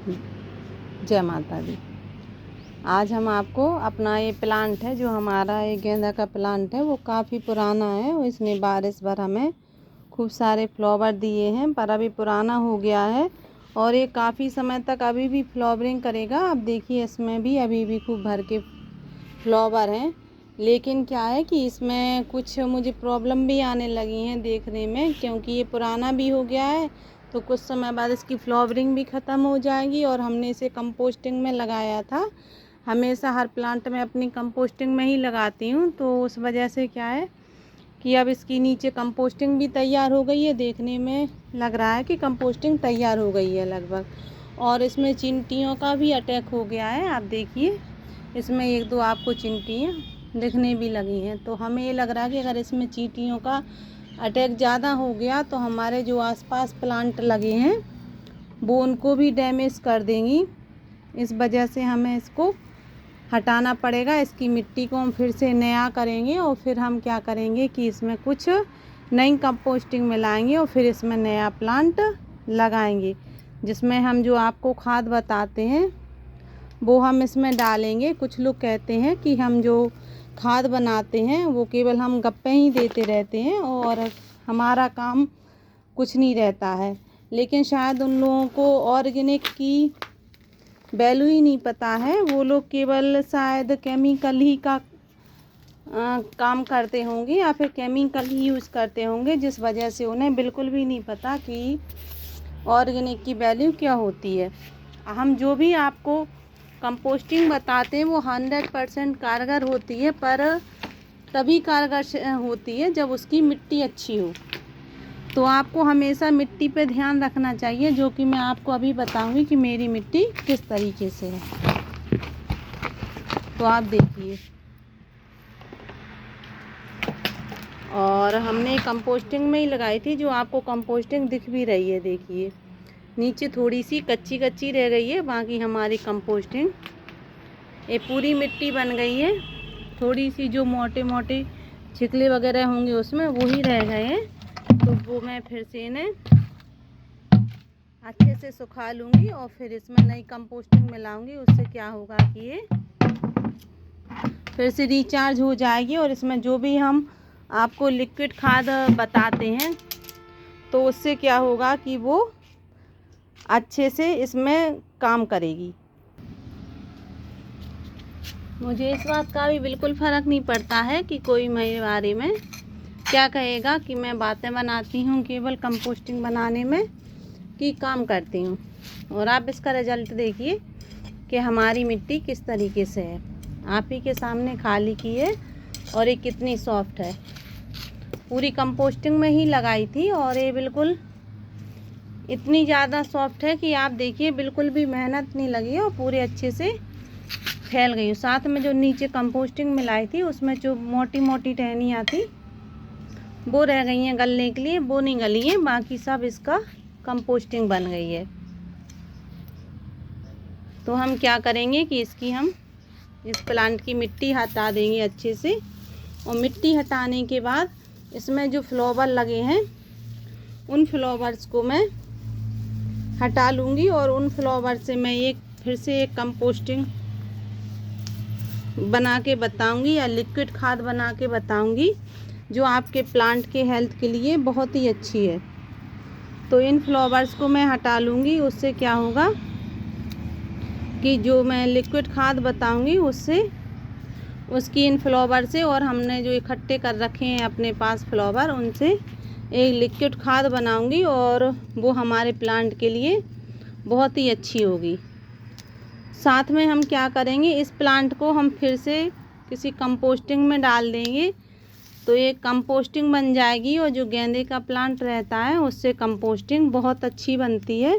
जय माता दी। आज हम आपको अपना ये प्लांट है, जो हमारा ये गेंदा का प्लांट है, वो काफ़ी पुराना है और इसने बारिश भर हमें खूब सारे फ्लावर दिए हैं, पर अभी पुराना हो गया है और ये काफ़ी समय तक अभी भी फ्लावरिंग करेगा। अब देखिए इसमें भी अभी भी खूब भर के फ्लावर हैं, लेकिन क्या है कि इसमें कुछ मुझे प्रॉब्लम भी आने लगी हैं देखने में, क्योंकि ये पुराना भी हो गया है। तो कुछ समय बाद इसकी फ्लावरिंग भी ख़त्म हो जाएगी और हमने इसे कंपोस्टिंग में लगाया था। हमेशा हर प्लांट में अपनी कंपोस्टिंग में ही लगाती हूँ, तो उस वजह से क्या है कि अब इसकी नीचे कंपोस्टिंग भी तैयार हो गई है। देखने में लग रहा है कि कंपोस्टिंग तैयार हो गई है लगभग, और इसमें चींटियों का भी अटैक हो गया है। आप देखिए इसमें एक दो आपको चींटियाँ दिखने भी लगी हैं। तो हमें ये लग रहा है कि अगर इसमें चींटियों का अटैक ज़्यादा हो गया तो हमारे जो आसपास प्लांट लगे हैं वो उनको भी डैमेज कर देंगी। इस वजह से हमें इसको हटाना पड़ेगा। इसकी मिट्टी को हम फिर से नया करेंगे और फिर हम क्या करेंगे कि इसमें कुछ नई कंपोस्टिंग मिलाएंगे और फिर इसमें नया प्लांट लगाएंगे, जिसमें हम जो आपको खाद बताते हैं वो हम इसमें डालेंगे। कुछ लोग कहते हैं कि हम जो खाद बनाते हैं वो केवल हम गप्पे ही देते रहते हैं और हमारा काम कुछ नहीं रहता है, लेकिन शायद उन लोगों को ऑर्गेनिक की वैल्यू ही नहीं पता है। वो लोग केवल शायद केमिकल ही का काम करते होंगे या फिर केमिकल ही यूज़ करते होंगे, जिस वजह से उन्हें बिल्कुल भी नहीं पता कि ऑर्गेनिक की वैल्यू क्या होती है। हम जो भी आपको कंपोस्टिंग बताते हैं वो 100% कारगर होती है, पर तभी कारगर होती है जब उसकी मिट्टी अच्छी हो। तो आपको हमेशा मिट्टी पे ध्यान रखना चाहिए, जो कि मैं आपको अभी बताऊंगी कि मेरी मिट्टी किस तरीके से है। तो आप देखिए, और हमने कंपोस्टिंग में ही लगाई थी, जो आपको कंपोस्टिंग दिख भी रही है। देखिए नीचे थोड़ी सी कच्ची कच्ची रह गई है, बाकी हमारी कंपोस्टिंग ये पूरी मिट्टी बन गई है। थोड़ी सी जो मोटे मोटे छिकले वगैरह होंगे उसमें वो ही रह गए हैं, तो वो मैं फिर से इन्हें अच्छे से सुखा लूँगी और फिर इसमें नई कंपोस्टिंग मिलाऊंगी। उससे क्या होगा कि ये फिर से रिचार्ज हो जाएगी और इसमें जो भी हम आपको लिक्विड खाद बताते हैं तो उससे क्या होगा कि वो अच्छे से इसमें काम करेगी। मुझे इस बात का भी बिल्कुल फ़र्क नहीं पड़ता है कि कोई मेरे बारे में क्या कहेगा कि मैं बातें बनाती हूँ केवल कंपोस्टिंग बनाने में कि काम करती हूँ। और आप इसका रिज़ल्ट देखिए कि हमारी मिट्टी किस तरीके से है। आप ही के सामने खाली की है और ये कितनी सॉफ्ट है। पूरी कंपोस्टिंग में ही लगाई थी और ये बिल्कुल इतनी ज़्यादा सॉफ्ट है कि आप देखिए बिल्कुल भी मेहनत नहीं लगी और पूरे अच्छे से फैल गई। साथ में जो नीचे कंपोस्टिंग मिलाई थी उसमें जो मोटी मोटी टहनियाँ थी वो रह गई हैं गलने के लिए, वो नहीं गली हैं, बाकी सब इसका कंपोस्टिंग बन गई है। तो हम क्या करेंगे कि हम इस प्लांट की मिट्टी हटा देंगे अच्छे से, और मिट्टी हटाने के बाद इसमें जो फ्लावर लगे हैं उन फ्लावर्स को मैं हटा लूँगी और उन फ्लावर से मैं फिर से एक कंपोस्टिंग बना के बताऊँगी या लिक्विड खाद बना के बताऊँगी, जो आपके प्लांट के हेल्थ के लिए बहुत ही अच्छी है। तो इन फ्लावर्स को मैं हटा लूँगी। उससे क्या होगा कि जो मैं लिक्विड खाद बताऊँगी उससे उसकी इन फ्लावर से, और हमने जो इकट्ठे कर रखे हैं अपने पास फ्लावर, उनसे एक लिक्विड खाद बनाऊँगी और वो हमारे प्लांट के लिए बहुत ही अच्छी होगी। साथ में हम क्या करेंगे, इस प्लांट को हम फिर से किसी कंपोस्टिंग में डाल देंगे तो ये कंपोस्टिंग बन जाएगी। और जो गेंदे का प्लांट रहता है उससे कंपोस्टिंग बहुत अच्छी बनती है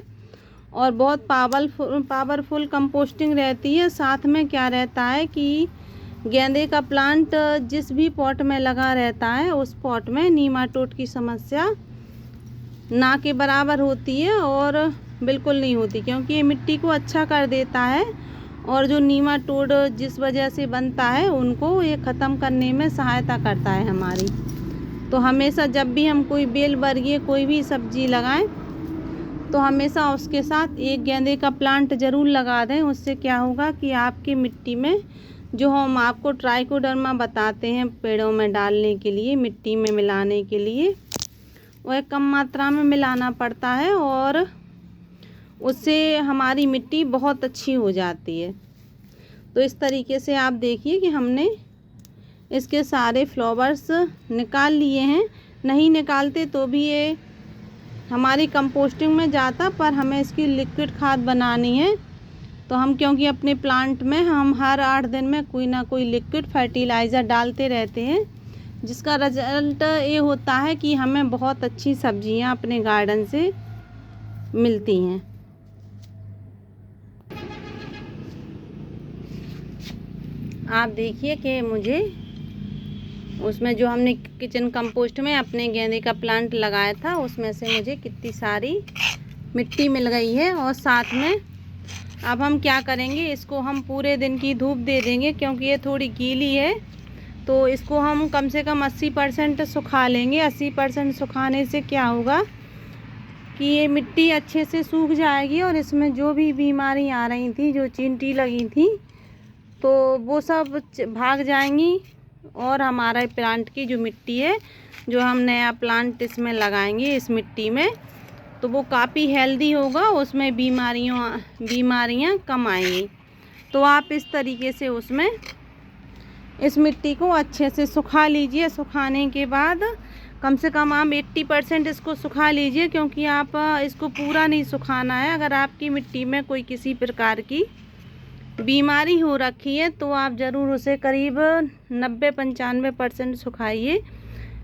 और बहुत पावरफुल कंपोस्टिंग रहती है। साथ में क्या रहता है कि गेंदे का प्लांट जिस भी पॉट में लगा रहता है उस पॉट में नीमाटोड की समस्या ना के बराबर होती है और बिल्कुल नहीं होती, क्योंकि ये मिट्टी को अच्छा कर देता है और जो नीमाटोड जिस वजह से बनता है उनको ये ख़त्म करने में सहायता करता है हमारी। तो हमेशा जब भी हम कोई बेल वर्गीय कोई भी सब्ज़ी लगाएं तो हमेशा उसके साथ एक गेंदे का प्लांट ज़रूर लगा दें। उससे क्या होगा कि आपकी मिट्टी में जो हम आपको ट्राइकोडर्मा बताते हैं पेड़ों में डालने के लिए, मिट्टी में मिलाने के लिए, वह कम मात्रा में मिलाना पड़ता है और उससे हमारी मिट्टी बहुत अच्छी हो जाती है। तो इस तरीके से आप देखिए कि हमने इसके सारे फ्लावर्स निकाल लिए हैं। नहीं निकालते तो भी ये हमारी कंपोस्टिंग में जाता, पर हमें इसकी लिक्विड खाद बनानी है। तो हम क्योंकि अपने प्लांट में हम हर 8 दिन में कोई ना कोई लिक्विड फर्टिलाइज़र डालते रहते हैं, जिसका रिजल्ट ये होता है कि हमें बहुत अच्छी सब्जियां अपने गार्डन से मिलती हैं। आप देखिए कि मुझे उसमें जो हमने किचन कंपोस्ट में अपने गेंदे का प्लांट लगाया था, उसमें से मुझे कितनी सारी मिट्टी मिल गई है। और साथ में अब हम क्या करेंगे, इसको हम पूरे दिन की धूप दे देंगे, क्योंकि ये थोड़ी गीली है। तो इसको हम कम से कम 80% सुखा लेंगे। 80% सुखाने से क्या होगा कि ये मिट्टी अच्छे से सूख जाएगी और इसमें जो भी बीमारी आ रही थी, जो चींटी लगी थी, तो वो सब भाग जाएंगी। और हमारा प्लांट की जो मिट्टी है, जो हम नया प्लांट इसमें लगाएंगे इस मिट्टी में, तो वो काफ़ी हेल्दी होगा, उसमें बीमारियां कम आएंगी। तो आप इस तरीके से उसमें इस मिट्टी को अच्छे से सुखा लीजिए। सुखाने के बाद कम से कम आप 80% इसको सुखा लीजिए, क्योंकि आप इसको पूरा नहीं सुखाना है। अगर आपकी मिट्टी में कोई किसी प्रकार की बीमारी हो रखी है तो आप ज़रूर उसे करीब 90-95% सुखाइए।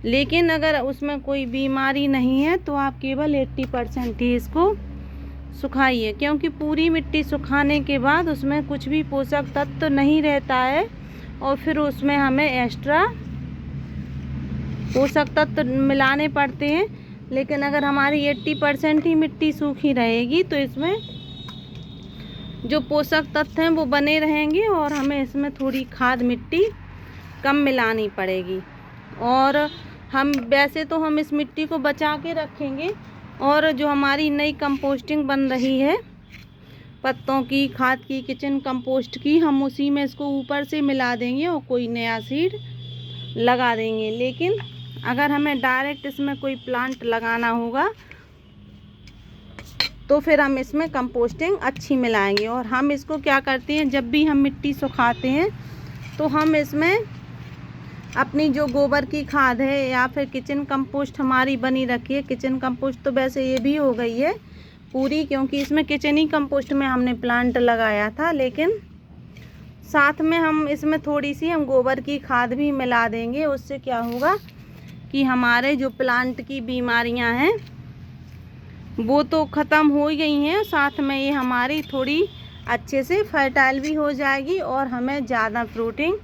लेकिन अगर उसमें कोई बीमारी नहीं है तो आप केवल 80% ही इसको सुखाइए, क्योंकि पूरी मिट्टी सुखाने के बाद उसमें कुछ भी पोषक तत्व नहीं रहता है और फिर उसमें हमें एक्स्ट्रा पोषक तत्व मिलाने पड़ते हैं। लेकिन अगर हमारी 80% ही मिट्टी सूखी रहेगी तो इसमें जो पोषक तत्व हैं वो बने रहेंगे और हमें इसमें थोड़ी खाद मिट्टी कम मिलानी पड़ेगी। और हम वैसे तो हम इस मिट्टी को बचा के रखेंगे, और जो हमारी नई कंपोस्टिंग बन रही है पत्तों की खाद की, किचन कंपोस्ट की, हम उसी में इसको ऊपर से मिला देंगे और कोई नया सीड लगा देंगे। लेकिन अगर हमें डायरेक्ट इसमें कोई प्लांट लगाना होगा तो फिर हम इसमें कंपोस्टिंग अच्छी मिलाएंगे। और हम इसको क्या करते हैं, जब भी हम मिट्टी सुखाते हैं तो हम इसमें अपनी जो गोबर की खाद है या फिर किचन कंपोस्ट हमारी बनी रखी है, किचन कंपोस्ट तो वैसे ये भी हो गई है पूरी, क्योंकि इसमें किचन ही कंपोस्ट में हमने प्लांट लगाया था, लेकिन साथ में हम इसमें थोड़ी सी हम गोबर की खाद भी मिला देंगे। उससे क्या होगा कि हमारे जो प्लांट की बीमारियां हैं वो तो ख़त्म हो गई हैं, साथ में ये हमारी थोड़ी अच्छे से फर्टाइल भी हो जाएगी और हमें ज़्यादा प्रोटीन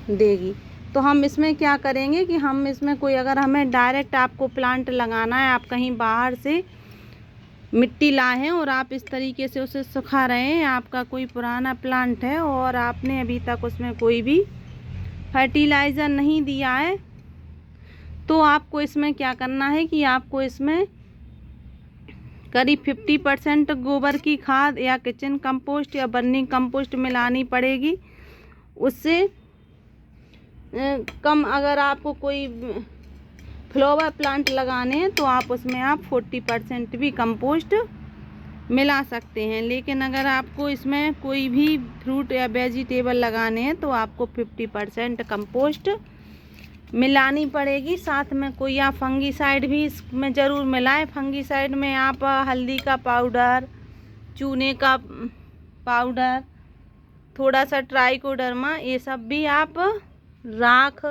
देगी। तो हम इसमें क्या करेंगे कि हम इसमें कोई, अगर हमें डायरेक्ट आपको प्लांट लगाना है, आप कहीं बाहर से मिट्टी लाए हैं और आप इस तरीके से उसे सुखा रहे हैं, आपका कोई पुराना प्लांट है और आपने अभी तक उसमें कोई भी फर्टिलाइज़र नहीं दिया है, तो आपको इसमें क्या करना है कि आपको इसमें करीब 50% गोबर की खाद या किचन कंपोस्ट या बर्निंग कंपोस्ट मिलानी पड़ेगी। उससे कम अगर आपको कोई फ्लावर प्लांट लगाने हैं तो आप उसमें आप 40% भी कंपोस्ट मिला सकते हैं। लेकिन अगर आपको इसमें कोई भी फ्रूट या वेजिटेबल लगाने हैं तो आपको 50% कंपोस्ट मिलानी पड़ेगी। साथ में कोई आप फंगीसाइड भी इसमें ज़रूर मिलाएं। फंगीसाइड में आप हल्दी का पाउडर, चूने का पाउडर, थोड़ा सा ट्राइकोडर्मा, ये सब भी आप राख,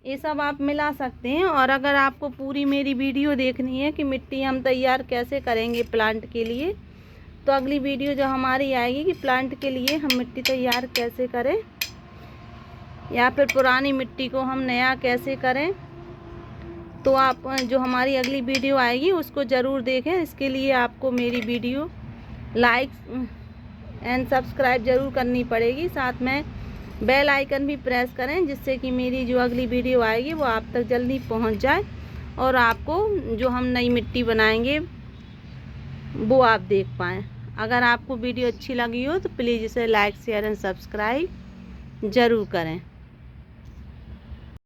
ये सब आप मिला सकते हैं। और अगर आपको पूरी मेरी वीडियो देखनी है कि मिट्टी हम तैयार कैसे करेंगे प्लांट के लिए, तो अगली वीडियो जो हमारी आएगी कि प्लांट के लिए हम मिट्टी तैयार कैसे करें या फिर पुरानी मिट्टी को हम नया कैसे करें, तो आप जो हमारी अगली वीडियो आएगी उसको ज़रूर देखें। इसके लिए आपको मेरी वीडियो लाइक एंड सब्सक्राइब ज़रूर करनी पड़ेगी। साथ में बेल आइकन भी प्रेस करें, जिससे कि मेरी जो अगली वीडियो आएगी वो आप तक जल्दी पहुंच जाए और आपको जो हम नई मिट्टी बनाएंगे वो आप देख पाएँ। अगर आपको वीडियो अच्छी लगी हो तो प्लीज़ इसे लाइक शेयर एंड सब्सक्राइब ज़रूर करें।